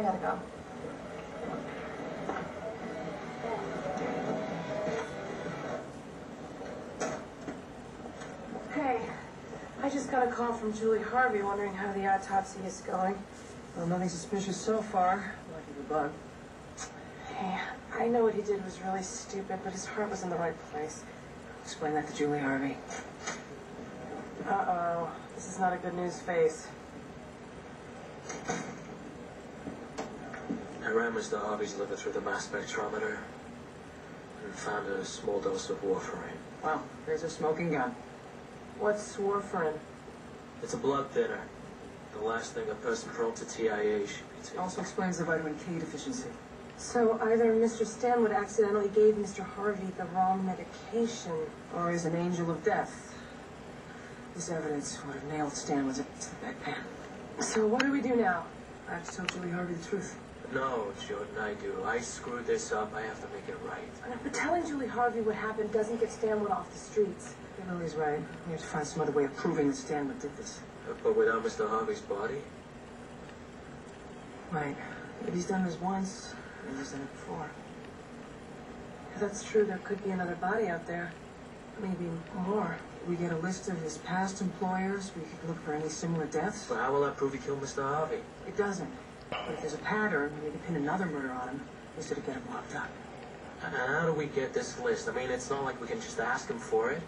I gotta go. Hey, I just got a call from Julie Harvey wondering how the autopsy is going. Well, nothing suspicious so far. Lucky the bug. Hey, I know what he did was really stupid, but his heart was in the right place. Explain that to Julie Harvey. Uh-oh. This is not a good news phase. I ran Mr. Harvey's liver through the mass spectrometer and found a small dose of warfarin. Well, there's a smoking gun. What's warfarin? It's a blood thinner. The last thing a person prone to TIA should be taking. Also explains the vitamin K deficiency. So either Mr. Stanwood accidentally gave Mr. Harvey the wrong medication. Or is an angel of death. This evidence would have nailed Stanwood to the bedpan. So what do we do now? I have to tell Julie Harvey the truth. No, Jordan, I do. I screwed this up. I have to make it right. But telling Julie Harvey what happened doesn't get Stanwood off the streets. You know he's right. We have to find some other way of proving that Stanwood did this. But without Mr. Harvey's body? Right. If he's done this once, he's done it before. If that's true, there could be another body out there. Maybe more. We get a list of his past employers. We could look for any similar deaths. But how will that prove he killed Mr. Harvey? It doesn't. But if there's a pattern, we can pin another murder on him instead of get him locked up. And how do we get this list? I mean, it's not like we can just ask him for it.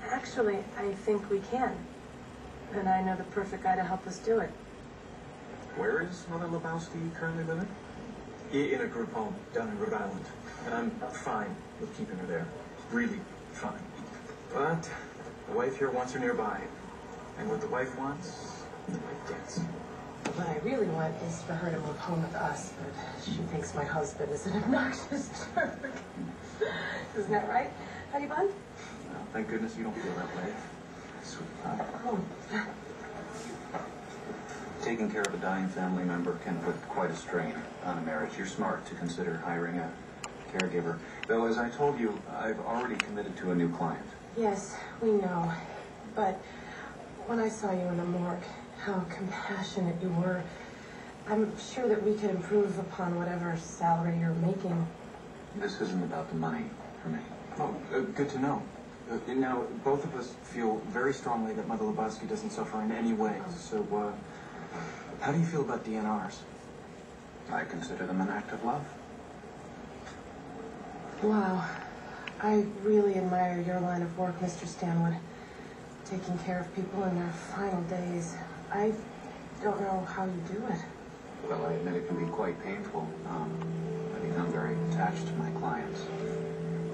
Actually, I think we can. And I know the perfect guy to help us do it. Where is Mother Lebowski currently living? In a group home down in Rhode Island. And I'm fine with keeping her there. Really fine. But the wife here wants her nearby. And what the wife wants, the wife gets. What I really want is for her to move home with us, but she thinks my husband is an obnoxious jerk. Isn't that right, honey bun? Well, thank goodness you don't feel that way. Sweetheart. Oh. Taking care of a dying family member can put quite a strain on a marriage. You're smart to consider hiring a caregiver. Though, as I told you, I've already committed to a new client. Yes, we know. But when I saw you in the morgue, how compassionate you were, I'm sure that we could improve upon whatever salary you're making. This isn't about the money for me. Oh, good to know. Now, both of us feel very strongly that Mother Lebowski doesn't suffer in any way. So, how do you feel about DNRs? I consider them an act of love. Wow. I really admire your line of work, Mr. Stanwood. Taking care of people in their final days. I don't know how you do it. Well, I admit it can be quite painful. I become very attached to my clients.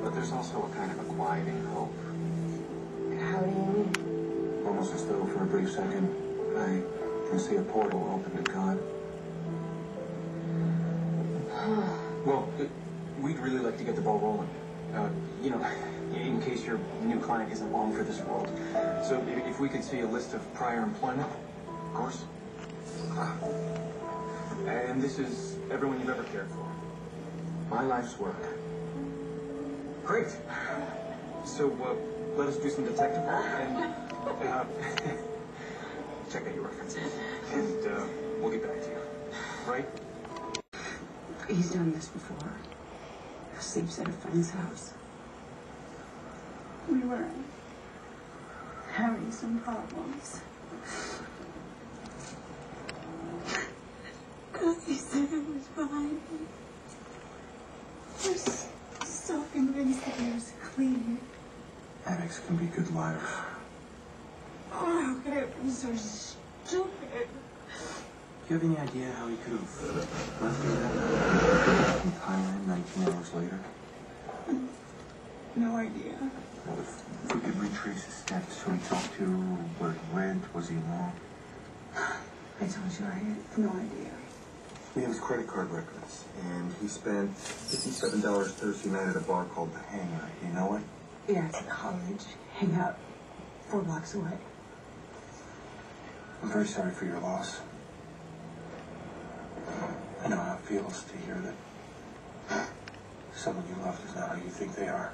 But there's also a kind of a quieting hope. How do you mean? Almost as though for a brief second, I can see a portal open to God. Well, we'd really like to get the ball rolling. You know, in case your new client isn't long for this world. So if we could see a list of prior employment, of course. And this is everyone you've ever cared for. My life's work. Great. So let us do some detective work and check out your references. And we'll get back to you. Right? He's done this before. Sleeps at a friend's house. We were having some problems. He said it was fine. I was so convinced that he was clean. Addicts can be good liars. Oh, how could I have been so stupid? Do you have any idea how he could have left you that night? In Thailand, 19 hours later? No idea. What if we could retrace his steps? Who he talked to, where he went, was he alone? I told you I had no idea. We have his credit card records, and he spent $57 Thursday night at a bar called The Hangar. You know it? Yeah, it's at the college. Hang out 4 blocks away. I'm very sorry for your loss. I know how it feels to hear that someone you love is not how you think they are.